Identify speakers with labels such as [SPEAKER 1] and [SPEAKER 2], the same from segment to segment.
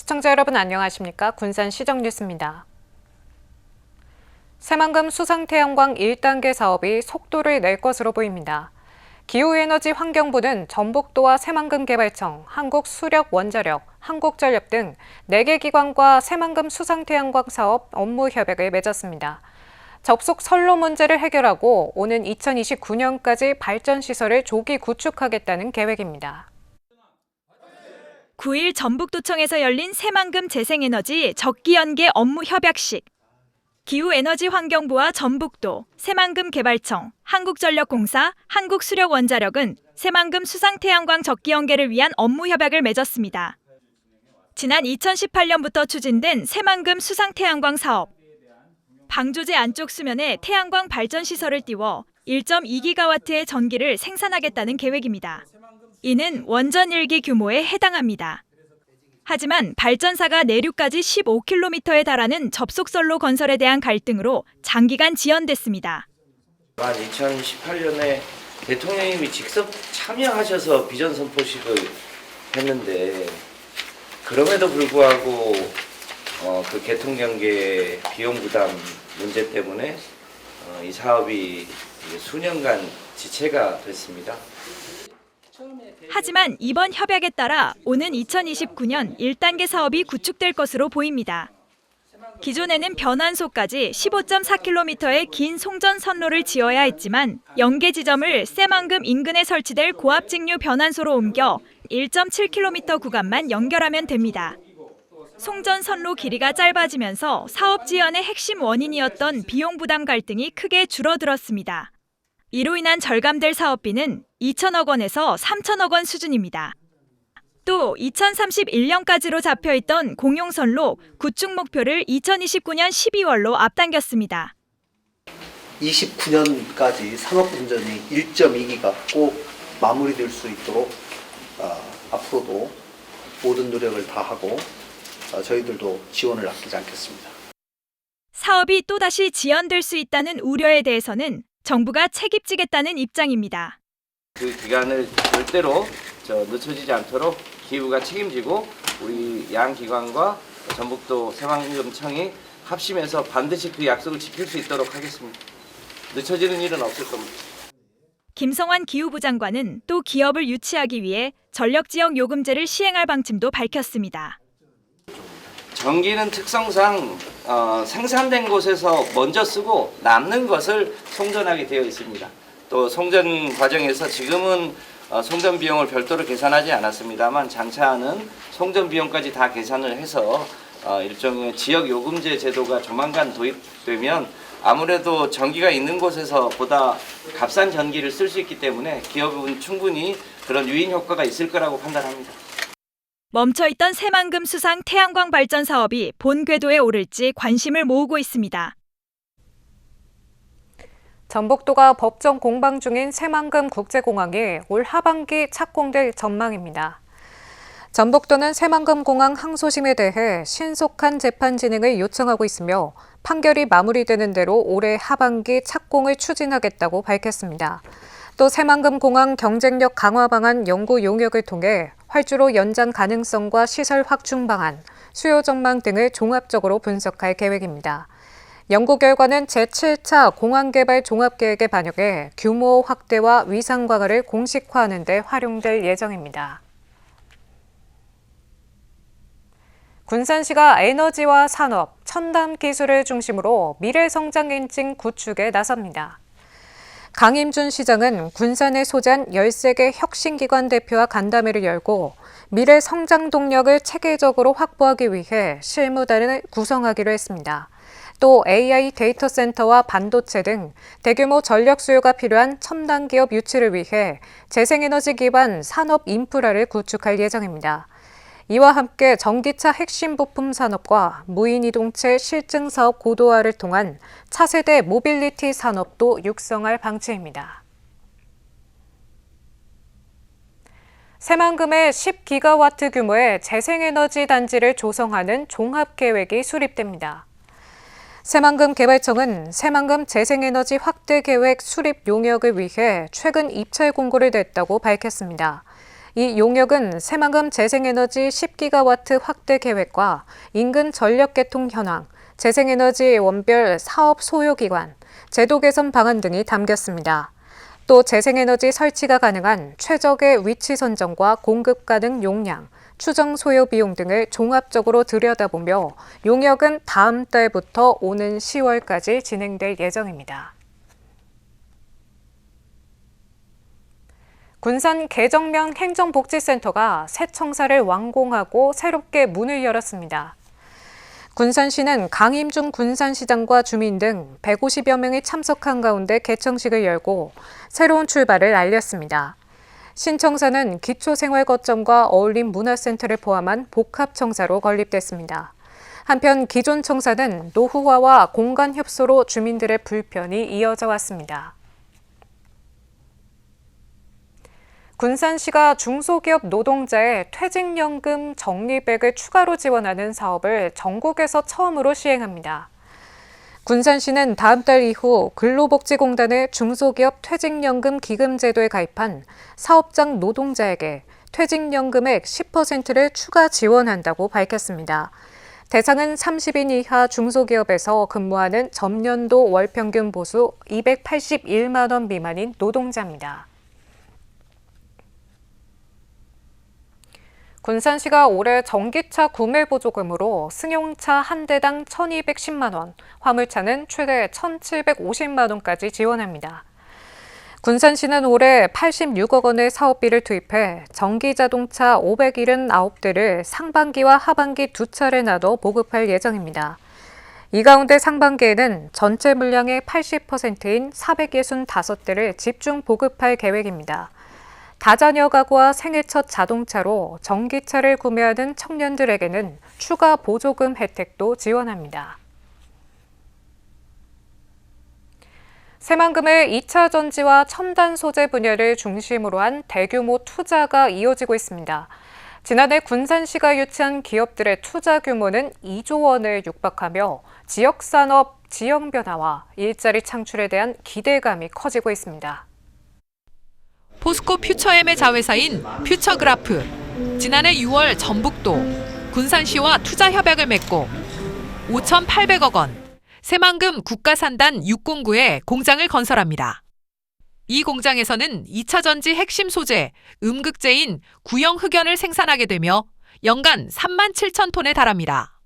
[SPEAKER 1] 시청자 여러분 안녕하십니까? 군산 시정뉴스입니다. 새만금 수상태양광 1단계 사업이 속도를 낼 것으로 보입니다. 기후에너지 환경부는 전북도와 새만금개발청, 한국수력원자력, 한국전력 등 4개 기관과 새만금 수상태양광 사업 업무 협약을 맺었습니다. 접속 선로 문제를 해결하고 오는 2029년까지 발전시설을 조기 구축하겠다는 계획입니다.
[SPEAKER 2] 9일 전북도청에서 열린 새만금 재생에너지 적기연계 업무 협약식. 기후에너지환경부와 전북도, 새만금개발청, 한국전력공사, 한국수력원자력은 새만금 수상태양광 적기연계를 위한 업무 협약을 맺었습니다. 지난 2018년부터 추진된 새만금 수상태양광 사업. 방조제 안쪽 수면에 태양광 발전시설을 띄워 1.2기가와트의 전기를 생산하겠다는 계획입니다. 이는 원전 1기 규모에 해당합니다. 하지만 발전사가 내륙까지 15km에 달하는 접속선로 건설에 대한 갈등으로 장기간 지연됐습니다.
[SPEAKER 3] 2018년에 대통령님이 직접 참여하셔서 비전 선포식을 했는데 그럼에도 불구하고 그 개통경계 비용 부담 문제 때문에 이 사업이 수년간 지체가 됐습니다.
[SPEAKER 2] 하지만 이번 협약에 따라 오는 2029년 1단계 사업이 구축될 것으로 보입니다. 기존에는 변환소까지 15.4km의 긴 송전 선로를 지어야 했지만 연계 지점을 새만금 인근에 설치될 고압직류 변환소로 옮겨 1.7km 구간만 연결하면 됩니다. 송전 선로 길이가 짧아지면서 사업 지연의 핵심 원인이었던 비용 부담 갈등이 크게 줄어들었습니다. 이로 인한 절감될 사업비는 2천억 원에서 3천억 원 수준입니다. 또 2031년까지로 잡혀있던 공용선로 구축 목표를 2029년 12월로 앞당겼습니다.
[SPEAKER 4] 29년까지 산업운전이 1.2기가 꼭 마무리될 수 있도록 앞으로도 모든 노력을 다하고 저희들도 지원을 아끼지 않겠습니다.
[SPEAKER 2] 사업이 또다시 지연될 수 있다는 우려에 대해서는 정부가 책임지겠다는 입장입니다.
[SPEAKER 3] 그 기간을 절대로 늦춰지지 않도록 기후가 책임지고 우리 양 기관과 전북도 새만금청이 합심해서 반드시 그 약속을 지킬 수 있도록 하겠습니다. 늦춰지는 일은 없을 겁니다.
[SPEAKER 2] 김성환 기후부 장관은 또 기업을 유치하기 위해 전력지역 요금제를 시행할 방침도 밝혔습니다.
[SPEAKER 3] 전기는 특성상 생산된 곳에서 먼저 쓰고 남는 것을 송전하게 되어 있습니다. 또 송전 과정에서 지금은 송전 비용을 별도로 계산하지 않았습니다만 장차는 송전 비용까지 다 계산을 해서 일종의 지역 요금제 제도가 조만간 도입되면 아무래도 전기가 있는 곳에서 보다 값싼 전기를 쓸 수 있기 때문에 기업은 충분히 그런 유인 효과가 있을 거라고 판단합니다.
[SPEAKER 2] 멈춰있던 새만금 수상 태양광 발전 사업이 본 궤도에 오를지 관심을 모으고 있습니다.
[SPEAKER 1] 전북도가 법정 공방 중인 새만금 국제공항이 올 하반기 착공될 전망입니다. 전북도는 새만금 공항 항소심에 대해 신속한 재판 진행을 요청하고 있으며 판결이 마무리되는 대로 올해 하반기 착공을 추진하겠다고 밝혔습니다. 또 새만금 공항 경쟁력 강화 방안 연구 용역을 통해 활주로 연장 가능성과 시설 확충 방안, 수요 전망 등을 종합적으로 분석할 계획입니다. 연구 결과는 제7차 공항개발 종합계획에 반영해 규모 확대와 위상 강화를 공식화하는 데 활용될 예정입니다. 군산시가 에너지와 산업, 첨단 기술을 중심으로 미래성장 엔진 구축에 나섭니다. 강임준 시장은 군산에 소재한 13개 혁신기관 대표와 간담회를 열고 미래 성장 동력을 체계적으로 확보하기 위해 실무단을 구성하기로 했습니다. 또 AI 데이터 센터와 반도체 등 대규모 전력 수요가 필요한 첨단 기업 유치를 위해 재생에너지 기반 산업 인프라를 구축할 예정입니다. 이와 함께 전기차 핵심 부품 산업과 무인이동체 실증 사업 고도화를 통한 차세대 모빌리티 산업도 육성할 방침입니다. 새만금에 10기가와트 규모의 재생에너지 단지를 조성하는 종합계획이 수립됩니다. 새만금 개발청은 새만금 재생에너지 확대 계획 수립 용역을 위해 최근 입찰 공고를 냈다고 밝혔습니다. 이 용역은 새만금 재생에너지 10기가와트 확대 계획과 인근 전력 개통 현황, 재생에너지 원별 사업 소요 기간, 제도 개선 방안 등이 담겼습니다. 또 재생에너지 설치가 가능한 최적의 위치 선정과 공급 가능 용량, 추정 소요 비용 등을 종합적으로 들여다보며 용역은 다음 달부터 오는 10월까지 진행될 예정입니다. 군산 계정면 행정복지센터가 새 청사를 완공하고 새롭게 문을 열었습니다. 군산시는 강임준 군산시장과 주민 등 150여 명이 참석한 가운데 개청식을 열고 새로운 출발을 알렸습니다. 신청사는 기초생활거점과 어울림 문화센터를 포함한 복합청사로 건립됐습니다. 한편 기존 청사는 노후화와 공간 협소로 주민들의 불편이 이어져 왔습니다. 군산시가 중소기업 노동자의 퇴직연금 적립액을 추가로 지원하는 사업을 전국에서 처음으로 시행합니다. 군산시는 다음 달 이후 근로복지공단의 중소기업 퇴직연금 기금제도에 가입한 사업장 노동자에게 퇴직연금액 10%를 추가 지원한다고 밝혔습니다. 대상은 30인 이하 중소기업에서 근무하는 전년도 월평균 보수 281만 원 미만인 노동자입니다. 군산시가 올해 전기차 구매 보조금으로 승용차 한 대당 1,210만 원, 화물차는 최대 1,750만 원까지 지원합니다. 군산시는 올해 86억 원의 사업비를 투입해 전기자동차 579대를 상반기와 하반기 두 차례 나눠 보급할 예정입니다. 이 가운데 상반기에는 전체 물량의 80%인 465대를 집중 보급할 계획입니다. 다자녀 가구와 생애 첫 자동차로 전기차를 구매하는 청년들에게는 추가 보조금 혜택도 지원합니다. 새만금의 2차 전지와 첨단 소재 분야를 중심으로 한 대규모 투자가 이어지고 있습니다. 지난해 군산시가 유치한 기업들의 투자 규모는 2조 원을 육박하며 지역산업, 지역 변화와 일자리 창출에 대한 기대감이 커지고 있습니다.
[SPEAKER 5] 포스코 퓨처엠의 자회사인 퓨처그라프, 지난해 6월 전북도, 군산시와 투자 협약을 맺고 5,800억 원, 새만금 국가산단 609에 공장을 건설합니다. 이 공장에서는 2차 전지 핵심 소재, 음극재인 구형 흑연을 생산하게 되며 연간 3만 7천 톤에 달합니다.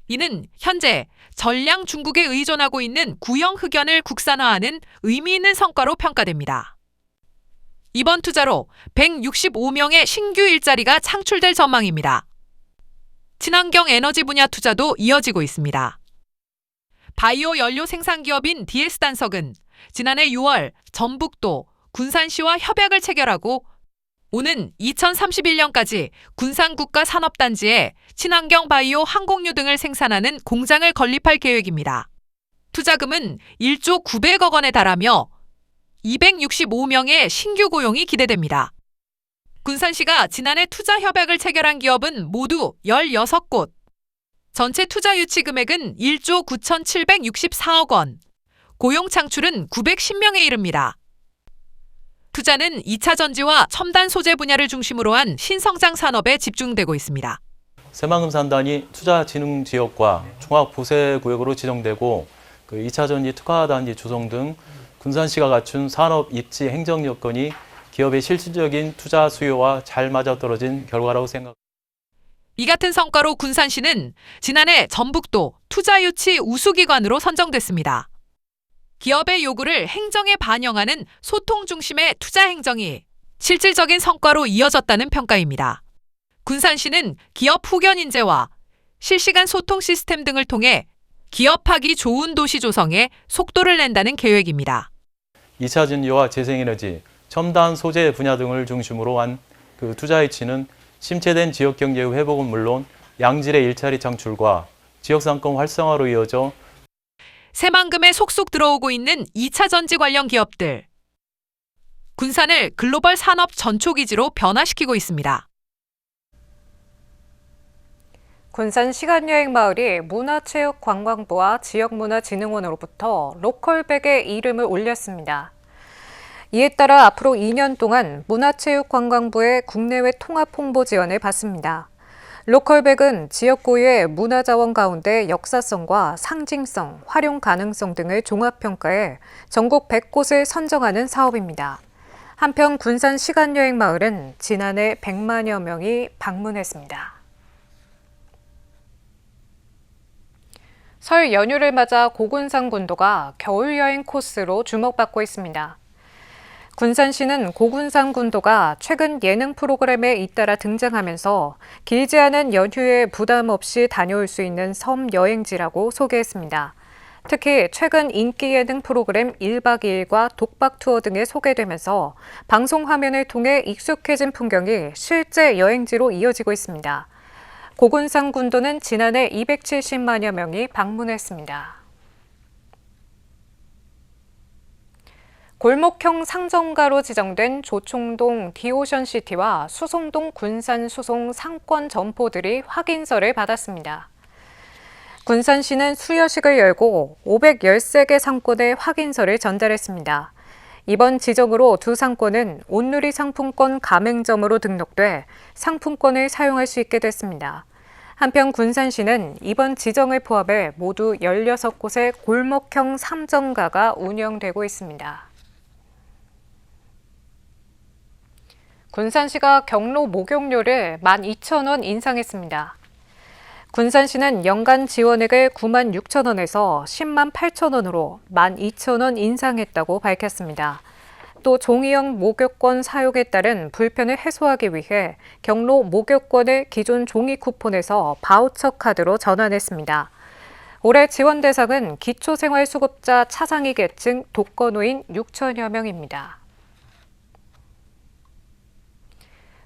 [SPEAKER 5] 이는 현재 전량 중국에 의존하고 있는 구형 흑연을 국산화하는 의미 있는 성과로 평가됩니다. 이번 투자로 165명의 신규 일자리가 창출될 전망입니다. 친환경 에너지 분야 투자도 이어지고 있습니다. 바이오 연료 생산 기업인 DS단석은 지난해 6월 전북도, 군산시와 협약을 체결하고 오는 2031년까지 군산국가산업단지에 친환경 바이오 항공유 등을 생산하는 공장을 건립할 계획입니다. 투자금은 1조 900억 원에 달하며 265명의 신규 고용이 기대됩니다. 군산시가 지난해 투자 협약을 체결한 기업은 모두 16곳. 전체 투자 유치 금액은 1조 9,764억 원. 고용 창출은 910명에 이릅니다. 투자는 2차 전지와 첨단 소재 분야를 중심으로 한 신성장 산업에 집중되고 있습니다.
[SPEAKER 6] 새만금 산단이 투자진흥 지역과 종합보세구역으로 지정되고 2차 전지 특화단지 조성 등 군산시가 갖춘 산업 입지 행정 여건이 기업의 실질적인 투자 수요와 잘 맞아떨어진 결과라고 생각합니다.
[SPEAKER 5] 이 같은 성과로 군산시는 지난해 전북도 투자 유치 우수기관으로 선정됐습니다. 기업의 요구를 행정에 반영하는 소통 중심의 투자 행정이 실질적인 성과로 이어졌다는 평가입니다. 군산시는 기업 후견 인재와 실시간 소통 시스템 등을 통해 기업하기 좋은 도시 조성에 속도를 낸다는 계획입니다.
[SPEAKER 6] 2차 전지와 재생에너지, 첨단 소재 분야 등을 중심으로 한 투자 유치는 침체된 지역 경제의 회복은 물론 양질의 일자리 창출과 지역 상권 활성화로 이어져
[SPEAKER 5] 새만금에 속속 들어오고 있는 2차 전지 관련 기업들. 군산을 글로벌 산업 전초기지로 변화시키고 있습니다.
[SPEAKER 1] 군산 시간여행마을이 문화체육관광부와 지역문화진흥원으로부터 로컬백의 이름을 올렸습니다. 이에 따라 앞으로 2년 동안 문화체육관광부의 국내외 통합 홍보 지원을 받습니다. 로컬백은 지역 고유의 문화자원 가운데 역사성과 상징성, 활용 가능성 등을 종합평가해 전국 100곳을 선정하는 사업입니다. 한편 군산 시간여행마을은 지난해 100만여 명이 방문했습니다. 설 연휴를 맞아 고군산 군도가 겨울여행 코스로 주목받고 있습니다. 군산시는 고군산 군도가 최근 예능 프로그램에 잇따라 등장하면서 길지 않은 연휴에 부담 없이 다녀올 수 있는 섬 여행지라고 소개했습니다. 특히 최근 인기 예능 프로그램 1박 2일과 독박 투어 등에 소개되면서 방송 화면을 통해 익숙해진 풍경이 실제 여행지로 이어지고 있습니다. 고군산 군도는 지난해 270만여 명이 방문했습니다. 골목형 상점가로 지정된 조총동 디오션시티와 수송동 군산 수송 상권 점포들이 확인서를 받았습니다. 군산시는 수여식을 열고 513개 상권에 확인서를 전달했습니다. 이번 지정으로 두 상권은 온누리 상품권 가맹점으로 등록돼 상품권을 사용할 수 있게 됐습니다. 한편 군산시는 이번 지정을 포함해 모두 16곳의 골목형 상점가가 운영되고 있습니다. 군산시가 경로 목욕료를 12,000원 인상했습니다. 군산시는 연간 지원액을 9만 6천 원에서 10만 8천 원으로 12,000원 인상했다고 밝혔습니다. 또 종이형 목욕권 사용에 따른 불편을 해소하기 위해 경로 목욕권을 기존 종이 쿠폰에서 바우처 카드로 전환했습니다. 올해 지원 대상은 기초생활수급자 차상위 계층 독거노인 6천여 명입니다.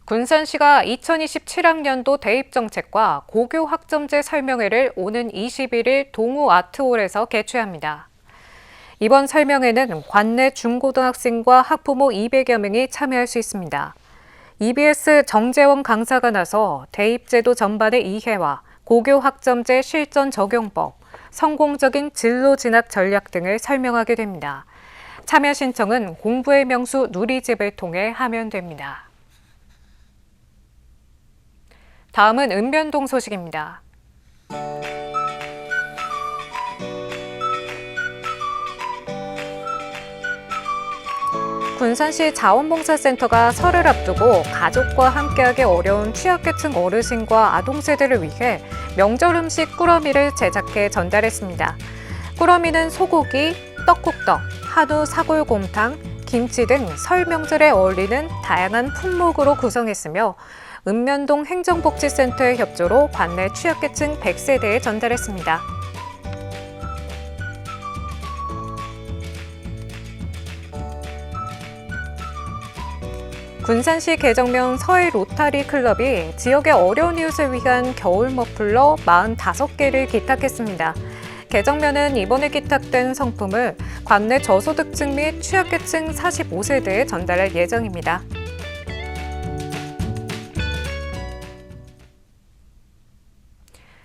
[SPEAKER 1] 군산시가 2027학년도 대입정책과 고교학점제 설명회를 오는 21일 동우아트홀에서 개최합니다. 이번 설명회는 관내 중고등학생과 학부모 200여 명이 참여할 수 있습니다. EBS 정재원 강사가 나서 대입제도 전반의 이해와 고교학점제 실전 적용법, 성공적인 진로 진학 전략 등을 설명하게 됩니다. 참여 신청은 공부의 명수 누리집을 통해 하면 됩니다. 다음은 읍면동 소식입니다. 군산시 자원봉사센터가 설을 앞두고 가족과 함께하기 어려운 취약계층 어르신과 아동세대를 위해 명절 음식 꾸러미를 제작해 전달했습니다. 꾸러미는 소고기, 떡국떡, 한우 사골곰탕, 김치 등 설 명절에 어울리는 다양한 품목으로 구성했으며 읍면동 행정복지센터의 협조로 관내 취약계층 100세대에 전달했습니다. 군산시 개정면 서해 로타리 클럽이 지역의 어려운 이웃을 위한 겨울 머플러 45개를 기탁했습니다. 개정면은 이번에 기탁된 상품을 관내 저소득층 및 취약계층 45세대에 전달할 예정입니다.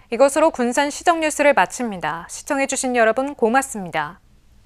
[SPEAKER 1] 이것으로 군산 시정 뉴스를 마칩니다. 시청해주신 여러분 고맙습니다.